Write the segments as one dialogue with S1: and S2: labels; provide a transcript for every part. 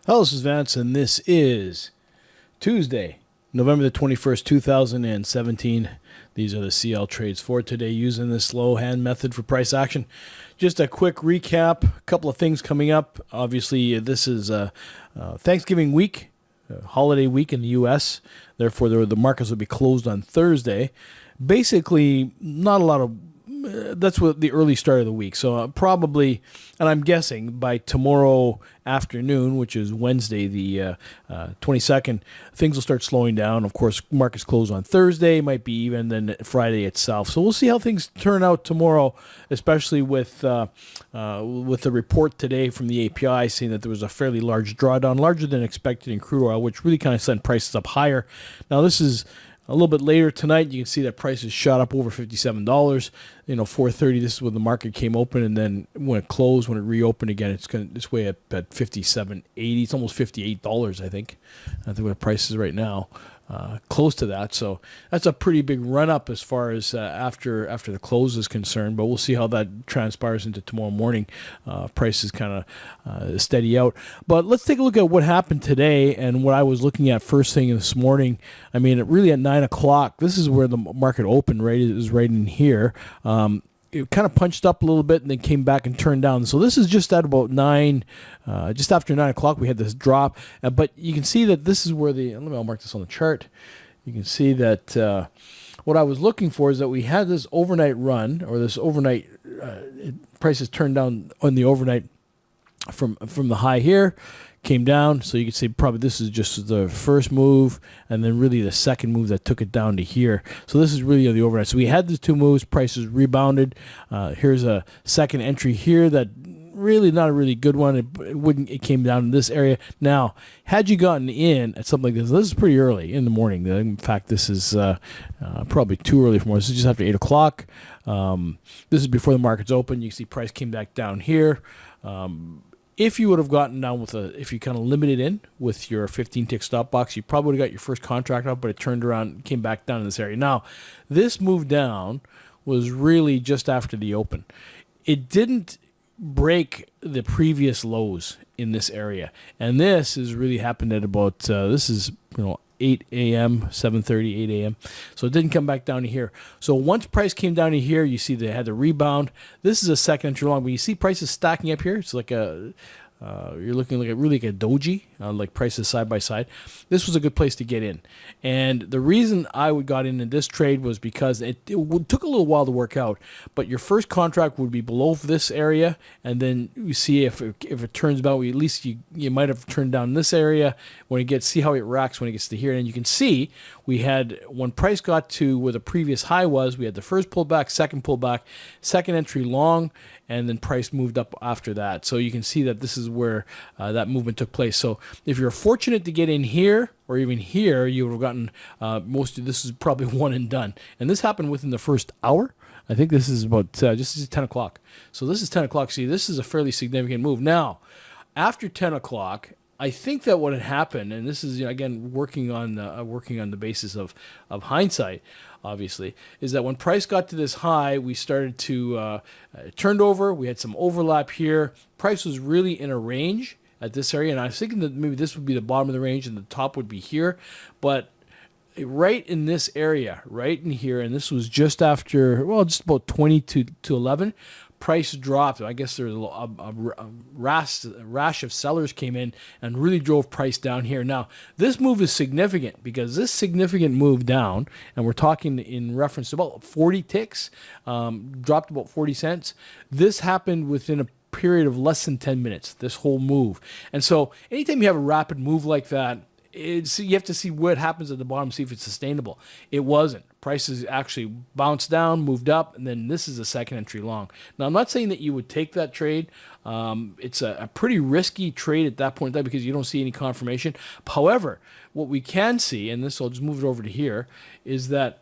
S1: Hello, this is Vance, and this is Tuesday, November the 21st, 2017. These are the CL trades for today using the slow hand method for price action. Just a quick recap, a couple of things coming up. Obviously, this is Thanksgiving week, holiday week in the U.S. Therefore, the markets will be closed on Thursday. Basically, not a lot of that's what the early start of the week. So probably, and I'm guessing by tomorrow afternoon, which is Wednesday, the 22nd, things will start slowing down. Of course, markets close on Thursday, might be even then Friday itself. So we'll see how things turn out tomorrow, especially with the report today from the API saying that there was a fairly large drawdown, larger than expected in crude oil, which really kind of sent prices up higher. Now this is a little bit later tonight, you can see that prices shot up over $57. 4:30. This is when the market came open, and then when it reopened again, it's way up at $57.80. It's almost $58, I think. I think what the price is right now, close to that. So that's a pretty big run up as far as after the close is concerned. But we'll see how that transpires into tomorrow morning. Prices kind of steady out. But let's take a look at what happened today and what I was looking at first thing this morning. I mean, really at 9 o'clock, this is where the market opened, right? It was right in here. It kind of punched up a little bit and then came back and turned down. So this is just at about 9, just after 9 o'clock, we had this drop. But you can see that this is where I'll mark this on the chart. You can see that what I was looking for is that we had this overnight run, or this overnight prices turned down on the overnight from the high here, came down. So you can see probably this is just the first move, and then really the second move that took it down to here. So this is really the overnight. So we had these two moves, prices rebounded. Here's a second entry here that really not a really good one. It came down in this area. Now, had you gotten in at something like this is pretty early in the morning. In fact, this is probably too early for more. This is just after 8 o'clock. This is before the market's open. You can see price came back down here. If you would have gotten down if you kind of limited in with your 15 tick stop box, you probably would have got your first contract out, but it turned around, came back down in this area. Now, this move down was really just after the open. It didn't break the previous lows in this area, and this is really happened at about 8 a.m., 7:30, 8 a.m. So it didn't come back down to here. So once price came down to here, you see they had the rebound. This is a second entry long, but you see prices stacking up here. It's like you're looking like a doji, like prices side by side. This was a good place to get in. And the reason I got in this trade was because it took a little while to work out, but your first contract would be below this area, and then you see if it turns out, at least you might have turned down this area see how it racks when it gets to here. And you can see we had, when price got to where the previous high was, we had the first pullback, second pullback, second entry long, and then price moved up after that. So you can see that this is where that movement took place. So if you're fortunate to get in here or even here, you would have gotten this is probably one and done. And this happened within the first hour. I think this is about just 10 o'clock. So this is 10 o'clock. See, this is a fairly significant move. Now, after 10 o'clock, I think that what had happened, and this is again working on the basis of hindsight, obviously, is that when price got to this high, we started to turned over. We had some overlap here. Price was really in a range at this area, and I was thinking that maybe this would be the bottom of the range and the top would be here, but right in this area, right in here, and this was just after, just about 20 to 11. Price dropped. I guess there's a rash of sellers came in and really drove price down here. Now, this move is significant because this significant move down, and we're talking in reference to about 40 ticks, dropped about 40 cents. This happened within a period of less than 10 minutes, this whole move. And so anytime you have a rapid move like that, you have to see what happens at the bottom, see if it's sustainable. It wasn't. Prices actually bounced down, moved up, and then this is a second entry long. Now, I'm not saying that you would take that trade. It's a pretty risky trade at that point in time because you don't see any confirmation. However, what we can see, and this I'll just move it over to here, is that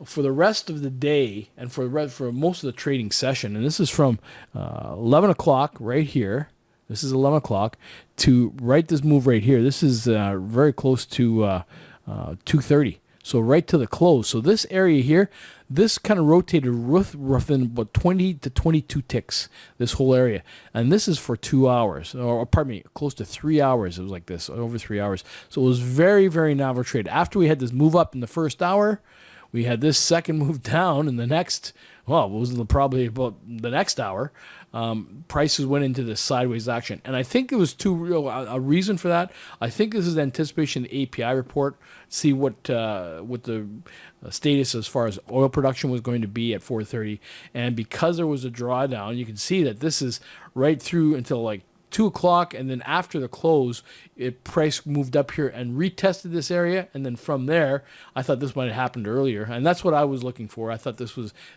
S1: for the rest of the day and for most of the trading session, and this is from 11 o'clock right here. This is 11 o'clock to this move right here. This is very close to 2:30. So right to the close. So this area here, this kind of rotated within about 20 to 22 ticks, this whole area. And this is for 2 hours, or pardon me, close to 3 hours. It was like this, over 3 hours. So it was very, very narrow trade. After we had this move up in the first hour, we had this second move down in the next, well, it was probably about the next hour. Prices went into this sideways action. And I think it was a reason for that. I think this is anticipation of the API report, see what the status as far as oil production was going to be at 4:30. And because there was a drawdown, you can see that this is right through until like 2 o'clock, and then after the close, price moved up here and retested this area, and then from there, I thought this might have happened earlier, and that's what I was looking for. I thought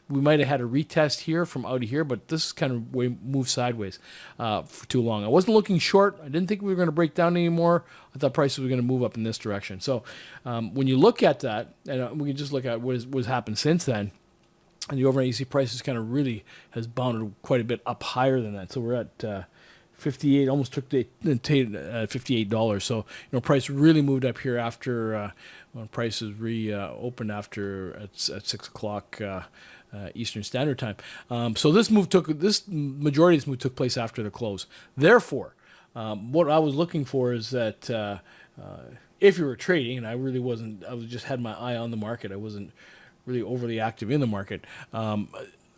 S1: we might have had a retest here from out of here, but this kind of moved sideways for too long. I wasn't looking short. I didn't think we were going to break down anymore. I thought prices were going to move up in this direction. So when you look at that, and we can just look at what's happened since then, and the overnight EC prices kind of really has bounded quite a bit up higher than that. So we're at 58, almost took the $58. So price really moved up here after when prices reopened after at 6 o'clock Eastern Standard Time. So majority of this move took place after the close. Therefore, what I was looking for is that if you were trading, and I really wasn't, I just had my eye on the market. I wasn't really overly active in the market.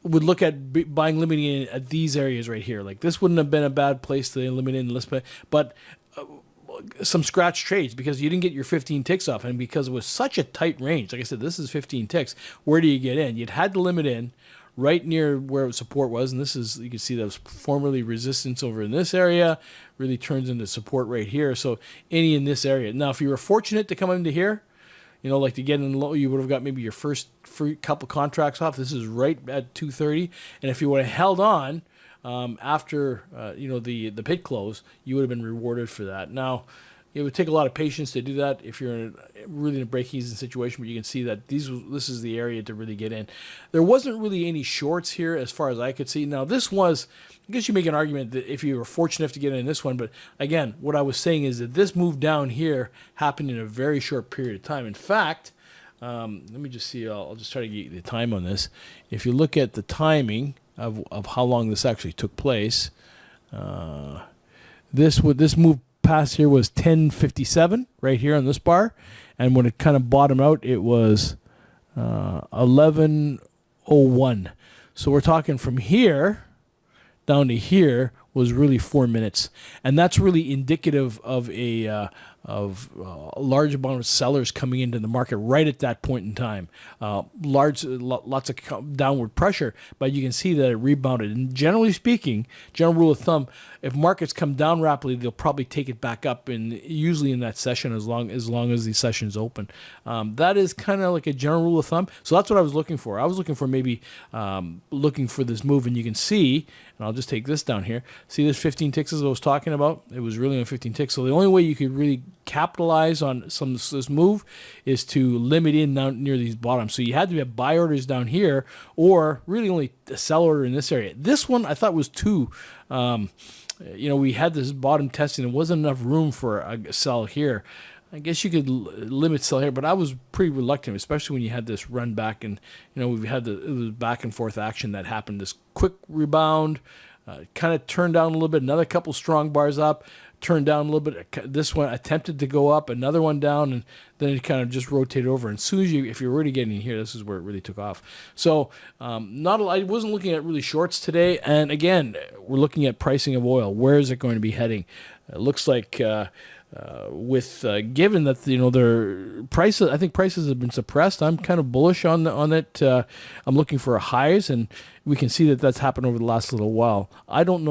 S1: Would look at buying limiting in at these areas right here. Like this wouldn't have been a bad place to limit in list, but some scratch trades because you didn't get your 15 ticks off, and because it was such a tight range. Like I said, this is 15 ticks. Where do you get in? You'd had to limit in right near where support was, and this is, you can see that was formerly resistance over in this area, really turns into support right here. So any in this area. Now, if you were fortunate to come into here, like to get in low, you would have got maybe your first free couple contracts off. This is right at 2:30, and if you would have held on after the pit close, you would have been rewarded for that. Now, it would take a lot of patience to do that if you're really in a break-even situation, but you can see that this is the area to really get in. There wasn't really any shorts here as far as I could see. Now, this was, I guess you make an argument that if you were fortunate enough to get in this one, but again, what I was saying is that this move down here happened in a very short period of time. In fact, let me just see, I'll just try to get you the time on this. If you look at the timing of how long this actually took place, this move past here was 10:57 right here on this bar, and when it kind of bottomed out, it was 11:01. So we're talking from here down to here was really 4 minutes, and that's really indicative of a large amount of sellers coming into the market right at that point in time. Lots of downward pressure, but you can see that it rebounded. And generally speaking, general rule of thumb, if markets come down rapidly, they'll probably take it back up, and usually in that session as long as the session's open. That is kind of like a general rule of thumb. So that's what I was looking for. I was looking for maybe looking for this move, and you can see, and I'll just take this down here. See this 15 ticks as I was talking about? It was really on 15 ticks. So the only way you could really capitalize on this move is to limit in down near these bottoms. So you had to have buy orders down here, or really only a sell order in this area. This one I thought was too. We had this bottom testing. There wasn't enough room for a sell here. I guess you could limit sell here, but I was pretty reluctant, especially when you had this run back, and we've had it was back and forth action that happened. This quick rebound, kind of turned down a little bit. Another couple strong bars up, turned down a little bit. This one attempted to go up, another one down, and then it kind of just rotated over. And as soon as if you're already getting here, this is where it really took off. So I wasn't looking at really shorts today. And again, we're looking at pricing of oil. Where is it going to be heading? It looks like given that their prices, I think prices have been suppressed. I'm kind of bullish on it. I'm looking for highs, and we can see that that's happened over the last little while. I don't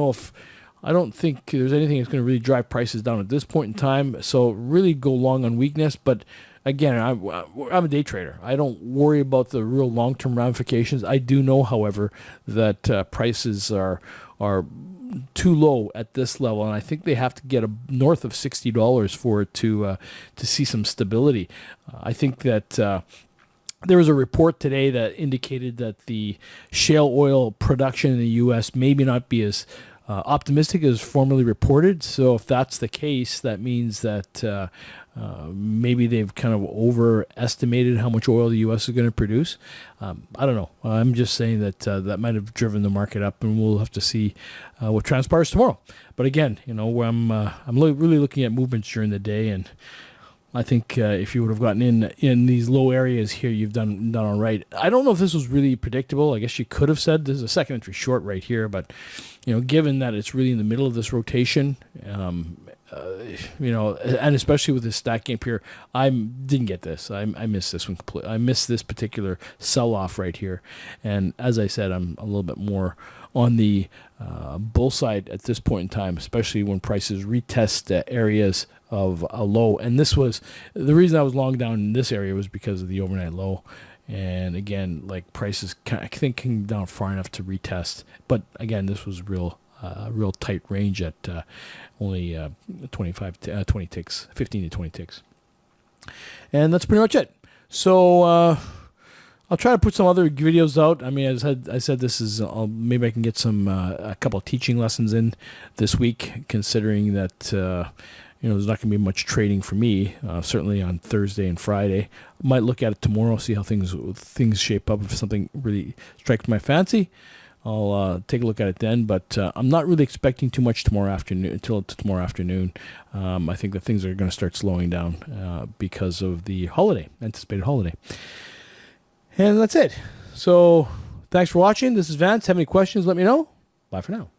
S1: think there's anything that's going to really drive prices down at this point in time. So really go long on weakness. But again, I'm a day trader. I don't worry about the real long-term ramifications. I do know, however, that prices are too low at this level, and I think they have to get north of $60 for it to see some stability. I think that there was a report today that indicated that the shale oil production in the U.S. maybe not be as optimistic as formally reported. So if that's the case, that means that maybe they've kind of overestimated how much oil the U.S. is going to produce. I don't know. I'm just saying that that might have driven the market up, and we'll have to see what transpires tomorrow. But again, I'm really looking at movements during the day, and I think if you would have gotten in these low areas here, you've done all right. I don't know if this was really predictable. I guess you could have said this is a second entry short right here, but given that it's really in the middle of this rotation, and especially with this stack game here, I didn't get this. I missed this one completely. I missed this particular sell-off right here, and as I said, I'm a little bit more on the bull side at this point in time, especially when prices retest areas of a low. And this was the reason I was long down in this area was because of the overnight low. And again, like prices, I think, came down far enough to retest. But again, this was real tight range at only 20 ticks, 15 to 20 ticks. And that's pretty much it. So I'll try to put some other videos out. I mean, I said this is maybe I can get a couple of teaching lessons in this week, considering that there's not going to be much trading for me. Certainly on Thursday and Friday. Might look at it tomorrow, see how things shape up. If something really strikes my fancy, I'll take a look at it then. But I'm not really expecting too much tomorrow afternoon. I think that things are going to start slowing down because of the anticipated holiday. And that's it. So thanks for watching. This is Vance. Have any questions, let me know. Bye for now.